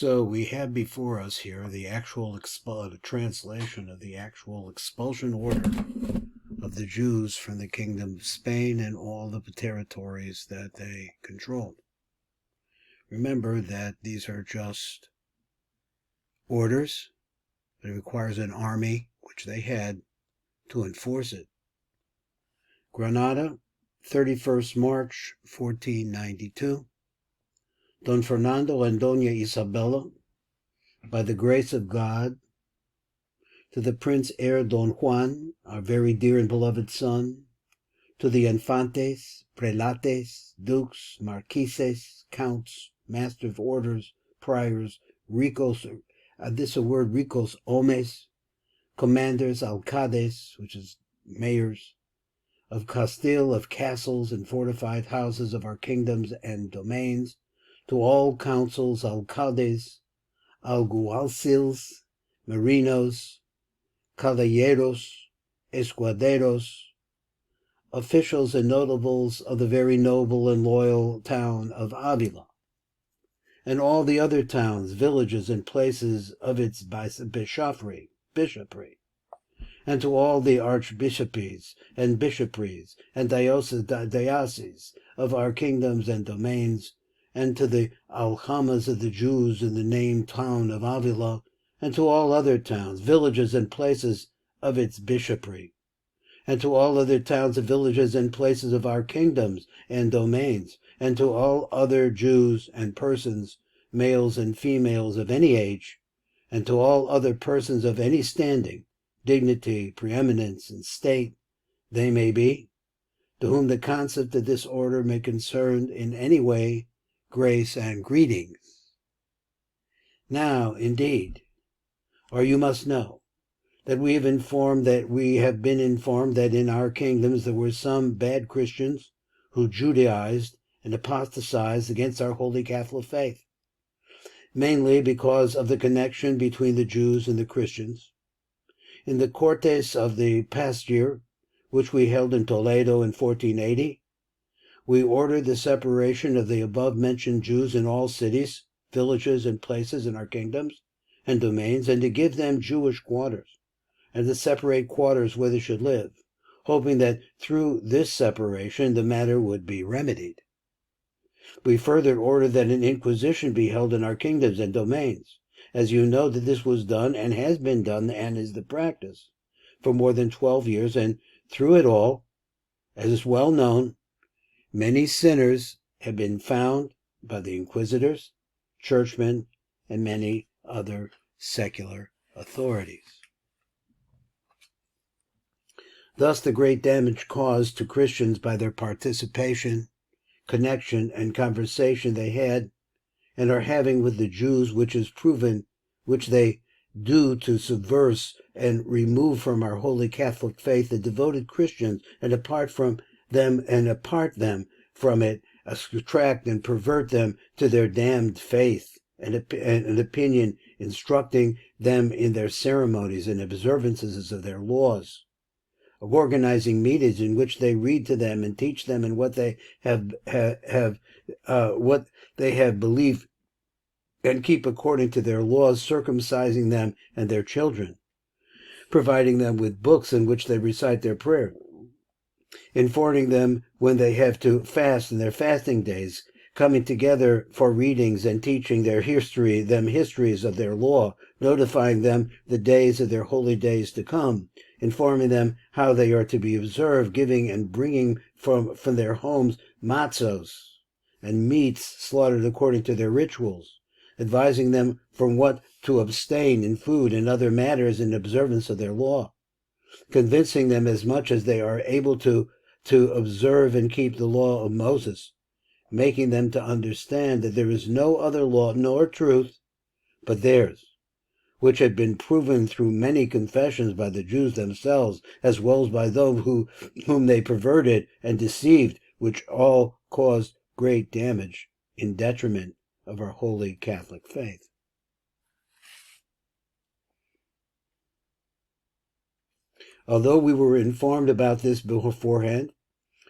So we have before us here the actual translation of the actual expulsion order of the Jews from the Kingdom of Spain and all the territories that they controlled. Remember that these are just orders, but it requires an army, which they had, to enforce it. Granada, 31st March, 1492. Don Fernando and Doña Isabella, by the grace of God, to the Prince Heir Don Juan, our very dear and beloved son, to the Infantes, Prelates, Dukes, Marquises, Counts, Master of Orders, Priors, Ricos, Ricos Homes, Commanders, Alcades, which is mayors, of Castile, of castles and fortified houses of our kingdoms and domains, to all councils, alcaldes, alguacils, marinos, caballeros, escuderos, officials and notables of the very noble and loyal town of Avila, and all the other towns, villages, and places of its bishopry, and to all the archbishoprics and bishoprics and dioceses of our kingdoms and domains, and to the aljamas of the Jews in the named town of Avila, and to all other towns, villages, and places of its bishopric, and to all other towns and villages and places of our kingdoms and domains, and to all other Jews and persons, males and females of any age, and to all other persons of any standing, dignity, preeminence, and state they may be, to whom the concept of this order may concern in any way, grace and greetings. Now, indeed, or you must know, that we have been informed that in our kingdoms there were some bad Christians who Judaized and apostatized against our holy Catholic faith, mainly because of the connection between the Jews and the Christians. In the Cortes of the past year, which we held in Toledo in 1480, we ordered the separation of the above-mentioned Jews in all cities, villages, and places in our kingdoms and domains, and to give them Jewish quarters, and to separate quarters where they should live, hoping that through this separation the matter would be remedied. We further ordered that an inquisition be held in our kingdoms and domains, as you know that this was done and has been done and is the practice for more than 12 years, and through it all, as is well known, many sinners have been found by the inquisitors, churchmen, and many other secular authorities. Thus, the great damage caused to Christians by their participation, connection, and conversation they had and are having with the Jews, which they do to subvert and remove from our holy Catholic faith the devoted Christians, and apart them from it, attract and pervert them to their damned faith and an opinion, instructing them in their ceremonies and observances of their laws, organizing meetings in which they read to them and teach them in what they have believed and keep according to their laws, circumcising them and their children, providing them with books in which they recite their prayer, informing them when they have to fast in their fasting days, coming together for readings and teaching histories of their law, notifying them the days of their holy days to come, informing them how they are to be observed, giving and bringing from their homes matzos and meats slaughtered according to their rituals, advising them from what to abstain in food and other matters in observance of their law, convincing them as much as they are able to observe and keep the law of Moses, making them to understand that there is no other law nor truth but theirs, which had been proven through many confessions by the Jews themselves, as well as by those whom they perverted and deceived, which all caused great damage in detriment of our holy Catholic faith. Although we were informed about this beforehand,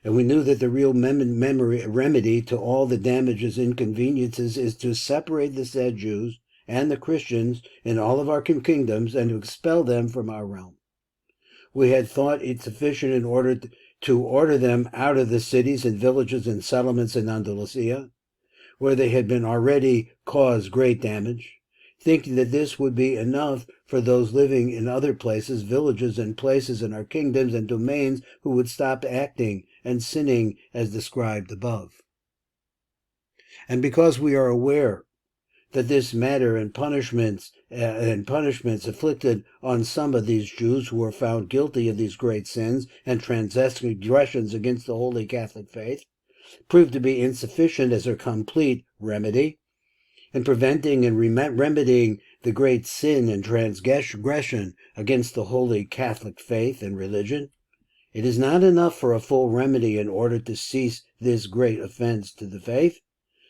and we knew that the real remedy to all the damages and inconveniences is to separate the said Jews and the Christians in all of our kingdoms, and to expel them from our realm. We had thought it sufficient in order to order them out of the cities and villages and settlements in Andalusia, where they had been already caused great damage, thinking that this would be enough for those living in other places, villages, and places in our kingdoms and domains who would stop acting and sinning as described above. And because we are aware that this matter and punishments inflicted on some of these Jews who were found guilty of these great sins and transgressions against the Holy Catholic faith proved to be insufficient as a complete remedy in preventing and remedying the great sin and transgression against the Holy Catholic faith and religion, it is not enough for a full remedy in order to cease this great offense to the faith,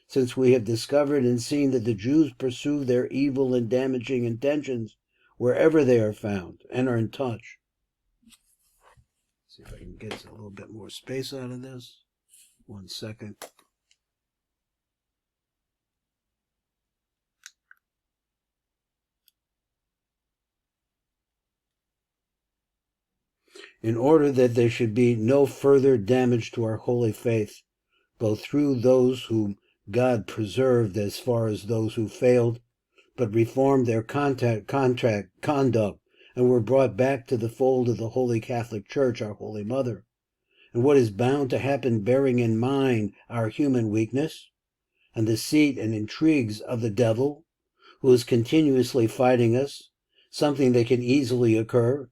since we have discovered and seen that the Jews pursue their evil and damaging intentions wherever they are found and are in touch. See if I can get a little bit more space out of this. 1 second. In order that there should be no further damage to our holy faith, both through those whom God preserved as far as those who failed, but reformed their conduct, and were brought back to the fold of the Holy Catholic Church, our Holy Mother. And what is bound to happen, bearing in mind our human weakness, and the deceit and intrigues of the devil, who is continuously fighting us, something that can easily occur,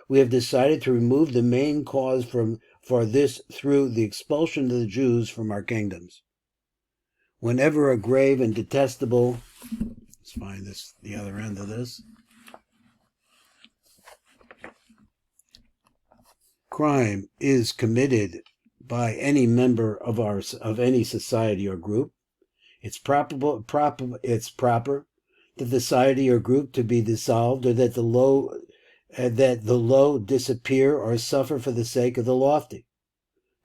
we have decided to remove the main cause for this through the expulsion of the Jews from our kingdoms. Whenever a grave and detestable, let's find the other end of this, crime is committed by any member of any society or group, it's proper that the society or group to be dissolved, or that the low disappear or suffer for the sake of the lofty,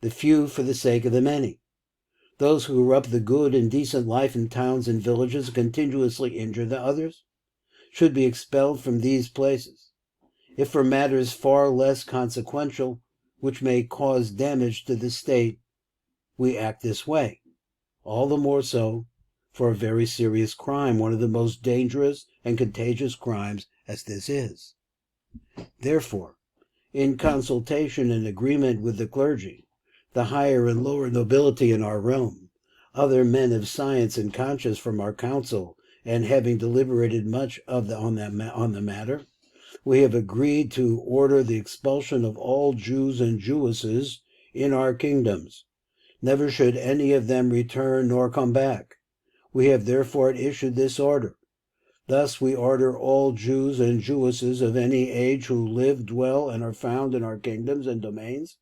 the few for the sake of the many. Those who corrupt the good and decent life in towns and villages and continuously injure the others should be expelled from these places. If for matters far less consequential, which may cause damage to the state, we act this way, all the more so for a very serious crime, one of the most dangerous and contagious crimes as this is. Therefore, in consultation and agreement with the clergy, the higher and lower nobility in our realm, other men of science and conscience from our council, and having deliberated much on the matter, we have agreed to order the expulsion of all Jews and Jewesses in our kingdoms. Never should any of them return nor come back. We have therefore issued this order. Thus we order all Jews and Jewesses of any age who live, dwell, and are found in our kingdoms and domains,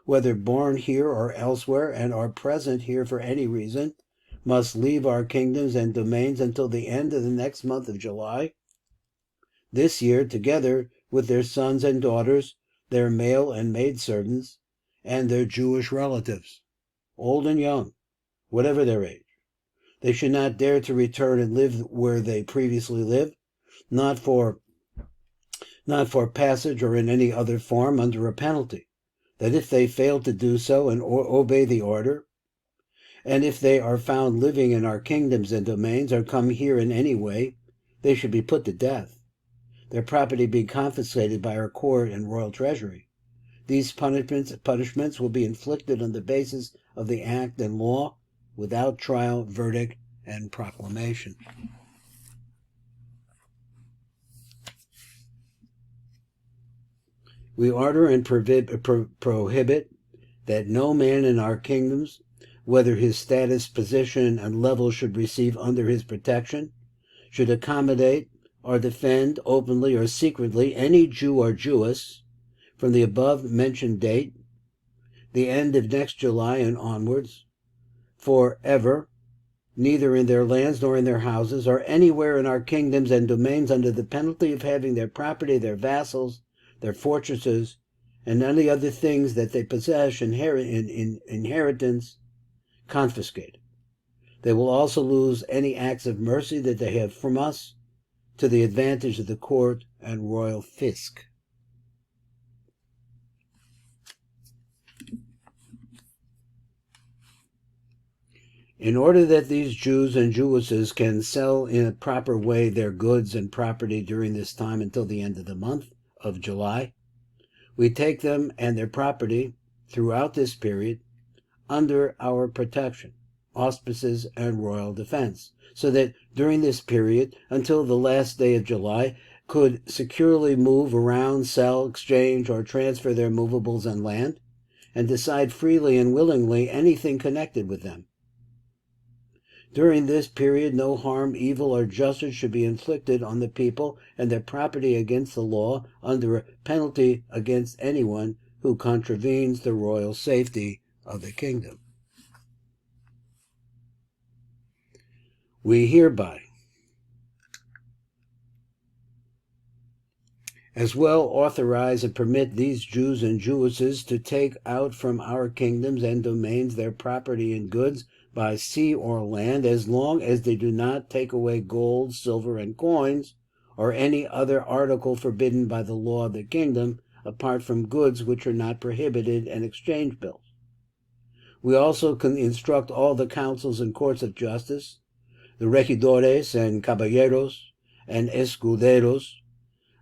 whether born here or elsewhere, and are present here for any reason, must leave our kingdoms and domains until the end of the next month of July this year, together with their sons and daughters, their male and maidservants, and their Jewish relatives, old and young, whatever their age. They should not dare to return and live where they previously lived, not for passage or in any other form, under a penalty, that if they fail to do so and obey the order, and if they are found living in our kingdoms and domains or come here in any way, they should be put to death, their property being confiscated by our court and royal treasury. These punishments will be inflicted on the basis of the act and law, without trial, verdict, and proclamation. We order and prohibit that no man in our kingdoms, whether his status, position, and level should receive under his protection, should accommodate or defend openly or secretly any Jew or Jewess from the above-mentioned date, the end of next July and onwards, forever, neither in their lands nor in their houses, or anywhere in our kingdoms and domains, under the penalty of having their property, their vassals, their fortresses, and any other things that they possess in inheritance, confiscated. They will also lose any acts of mercy that they have from us, to the advantage of the court and royal fisc. In order that these Jews and Jewesses can sell in a proper way their goods and property during this time until the end of the month of July, we take them and their property throughout this period under our protection, auspices, and royal defense, so that during this period, until the last day of July, could securely move around, sell, exchange, or transfer their movables and land, and decide freely and willingly anything connected with them. During this period, no harm, evil, or justice should be inflicted on the people and their property against the law, under a penalty against anyone who contravenes the royal safety of the kingdom. We hereby as well authorize and permit these Jews and Jewesses to take out from our kingdoms and domains their property and goods by sea or land, as long as they do not take away gold, silver, and coins, or any other article forbidden by the law of the kingdom, apart from goods which are not prohibited and exchange bills. We also can instruct all the councils and courts of justice, the regidores and caballeros and escuderos,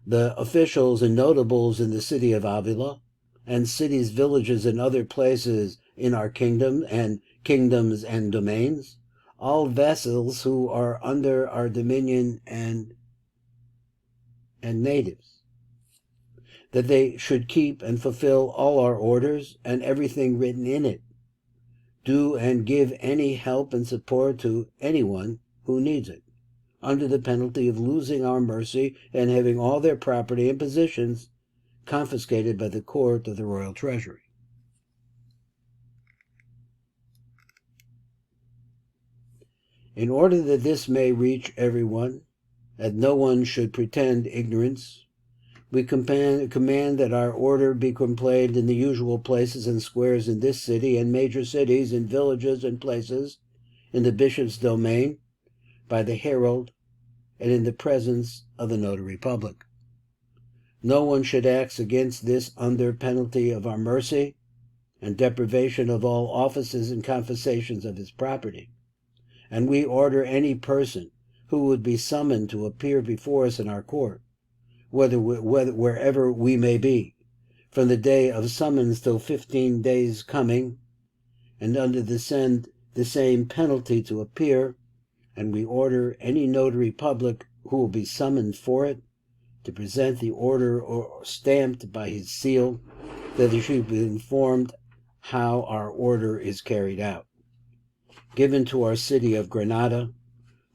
the officials and notables in the city of Avila, and cities, villages, and other places in our kingdom and kingdoms and domains, all vessels who are under our dominion and natives, that they should keep and fulfill all our orders and everything written in it, do and give any help and support to anyone who needs it, under the penalty of losing our mercy and having all their property and positions confiscated by the court of the royal treasury. In order that this may reach everyone, and no one should pretend ignorance, we command that our order be proclaimed in the usual places and squares in this city and major cities and villages and places, in the bishop's domain, by the herald, and in the presence of the notary public. No one should act against this under penalty of our mercy and deprivation of all offices and confiscations of his property. And we order any person who would be summoned to appear before us in our court, wherever we may be, from the day of summons till 15 days coming, and under the same penalty to appear, and we order any notary public who will be summoned for it to present the order or stamped by his seal, that he should be informed how our order is carried out. Given to our city of Granada,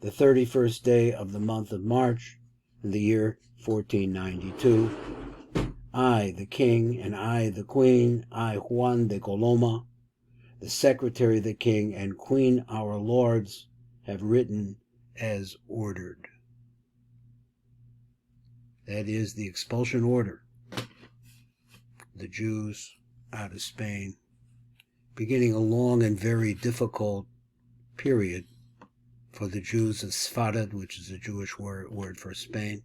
the 31st day of the month of March, in the year 1492, I, the king, and I, the queen, I, Juan de Coloma, the secretary of the king and queen, our lords, have written as ordered. That is the expulsion order, the Jews out of Spain, beginning a long and very difficult period for the Jews of Sfarad, which is a Jewish word for Spain,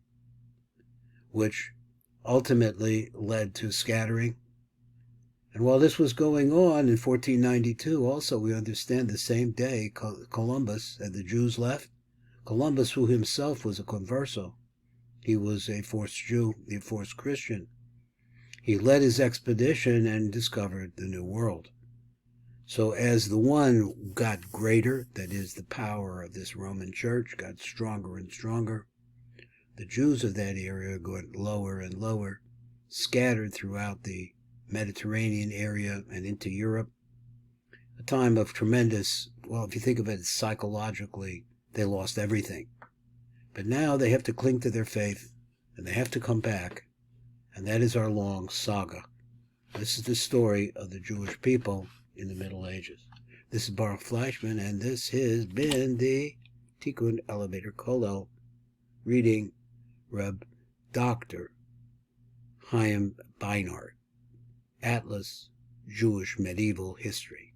which ultimately led to scattering. And while this was going on in 1492, also we understand the same day Columbus and the Jews left. Columbus, who himself was a converso, he was a forced Jew, a forced Christian. He led his expedition and discovered the New World. So as the one got greater, that is the power of this Roman Church, got stronger and stronger, the Jews of that area got lower and lower, scattered throughout the Mediterranean area and into Europe. A time of tremendous, well, if you think of it psychologically, they lost everything. But now they have to cling to their faith, and they have to come back, and that is our long saga. This is the story of the Jewish people in the Middle Ages. This is Baruch Fleischman, and this has been the Tikkun Elevator Kollel reading Reb Dr. HAIM BEINART, Atlas Jewish Medieval History.